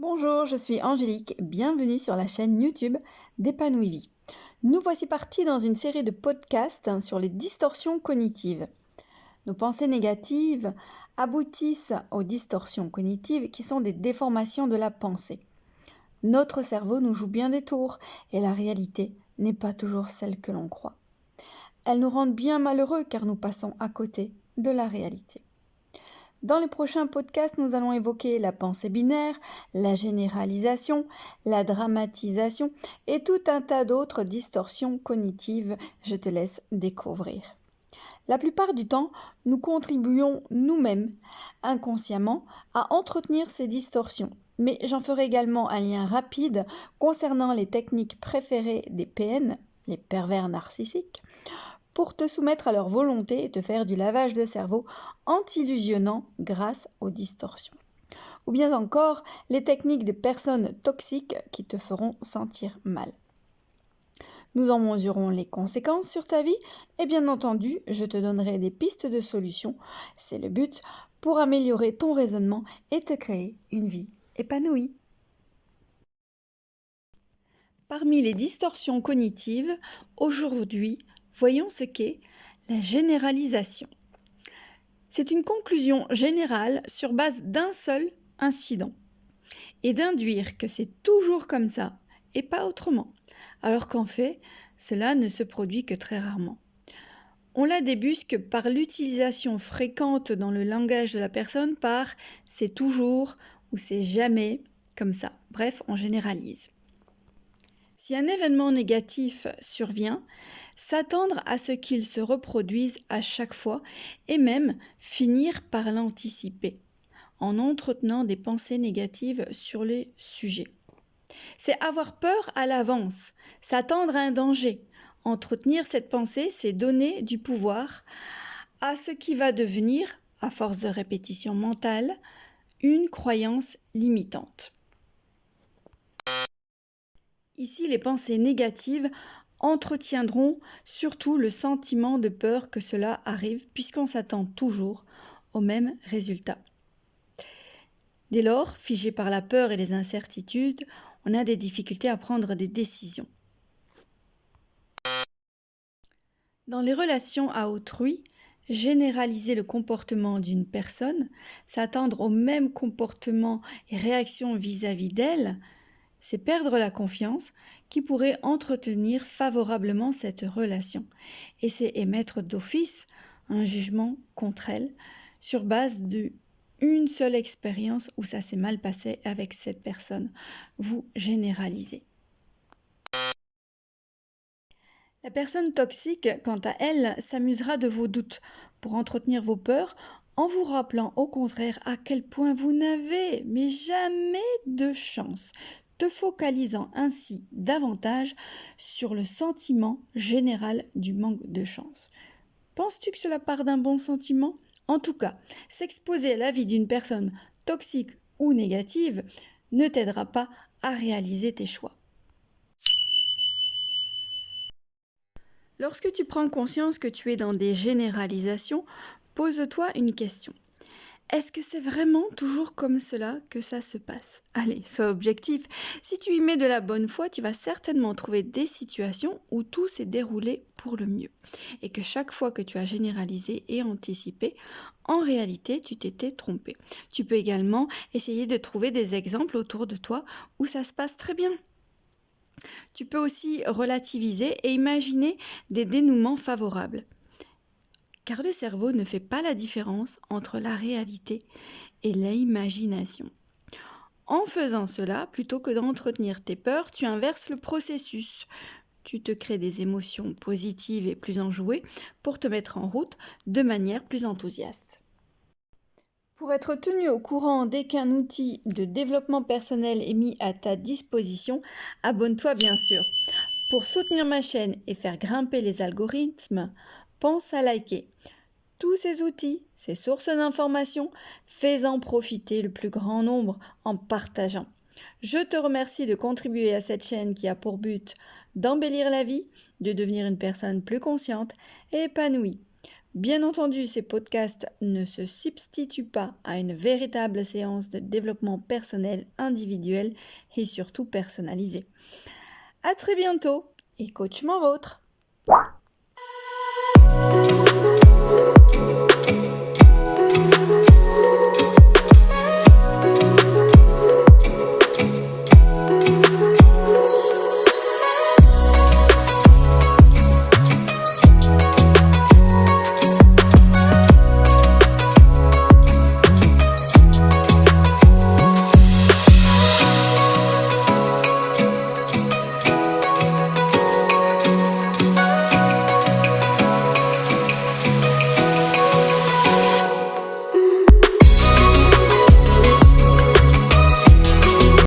Bonjour, je suis Angélique, bienvenue sur la chaîne YouTube d'Épanouie Vie. Nous voici partis dans une série de podcasts sur les distorsions cognitives. Nos pensées négatives aboutissent aux distorsions cognitives qui sont des déformations de la pensée. Notre cerveau nous joue bien des tours et la réalité n'est pas toujours celle que l'on croit. Elles nous rendent bien malheureux car nous passons à côté de la réalité. Dans les prochains podcasts, nous allons évoquer la pensée binaire, la généralisation, la dramatisation et tout un tas d'autres distorsions cognitives. Je te laisse découvrir. La plupart du temps, nous contribuons nous-mêmes, inconsciemment, à entretenir ces distorsions. Mais j'en ferai également un lien rapide concernant les techniques préférées des PN, les pervers narcissiques, pour te soumettre à leur volonté et te faire du lavage de cerveau en t'illusionnant grâce aux distorsions. Ou bien encore les techniques des personnes toxiques qui te feront sentir mal. Nous en mesurerons les conséquences sur ta vie et bien entendu, je te donnerai des pistes de solutions, c'est le but, pour améliorer ton raisonnement et te créer une vie épanouie. Parmi les distorsions cognitives, aujourd'hui, voyons ce qu'est la généralisation. C'est une conclusion générale sur base d'un seul incident et d'induire que c'est toujours comme ça et pas autrement, alors qu'en fait, cela ne se produit que très rarement. On la débusque par l'utilisation fréquente dans le langage de la personne par « c'est toujours » ou « c'est jamais » comme ça. Bref, on généralise. Si un événement négatif survient, s'attendre à ce qu'il se reproduise à chaque fois et même finir par l'anticiper en entretenant des pensées négatives sur les sujets. C'est avoir peur à l'avance, s'attendre à un danger. Entretenir cette pensée, c'est donner du pouvoir à ce qui va devenir, à force de répétition mentale, une croyance limitante. Ici, les pensées négatives entretiendront surtout le sentiment de peur que cela arrive puisqu'on s'attend toujours au même résultat. Dès lors, figé par la peur et les incertitudes, on a des difficultés à prendre des décisions. Dans les relations à autrui, généraliser le comportement d'une personne, s'attendre au même comportement et réaction vis-à-vis d'elle, c'est perdre la confiance qui pourrait entretenir favorablement cette relation. Et c'est émettre d'office un jugement contre elle sur base d'une seule expérience où ça s'est mal passé avec cette personne. Vous généralisez. La personne toxique, quant à elle, s'amusera de vos doutes pour entretenir vos peurs en vous rappelant au contraire à quel point vous n'avez mais jamais de chance, te focalisant ainsi davantage sur le sentiment général du manque de chance. Penses-tu que cela part d'un bon sentiment ? En tout cas, s'exposer à la vie d'une personne toxique ou négative ne t'aidera pas à réaliser tes choix. Lorsque tu prends conscience que tu es dans des généralisations, pose-toi une question. Est-ce que c'est vraiment toujours comme cela que ça se passe ? Allez, sois objectif. Si tu y mets de la bonne foi, tu vas certainement trouver des situations où tout s'est déroulé pour le mieux. Et que chaque fois que tu as généralisé et anticipé, en réalité, tu t'étais trompé. Tu peux également essayer de trouver des exemples autour de toi où ça se passe très bien. Tu peux aussi relativiser et imaginer des dénouements favorables. Car le cerveau ne fait pas la différence entre la réalité et l'imagination. En faisant cela, plutôt que d'entretenir tes peurs, tu inverses le processus. Tu te crées des émotions positives et plus enjouées pour te mettre en route de manière plus enthousiaste. Pour être tenu au courant dès qu'un outil de développement personnel est mis à ta disposition, abonne-toi bien sûr. Pour soutenir ma chaîne et faire grimper les algorithmes, pense à liker. Tous ces outils, ces sources d'informations, fais-en profiter le plus grand nombre en partageant. Je te remercie de contribuer à cette chaîne qui a pour but d'embellir la vie, de devenir une personne plus consciente et épanouie. Bien entendu, ces podcasts ne se substituent pas à une véritable séance de développement personnel individuel et surtout personnalisé. À très bientôt et coach mon vôtre!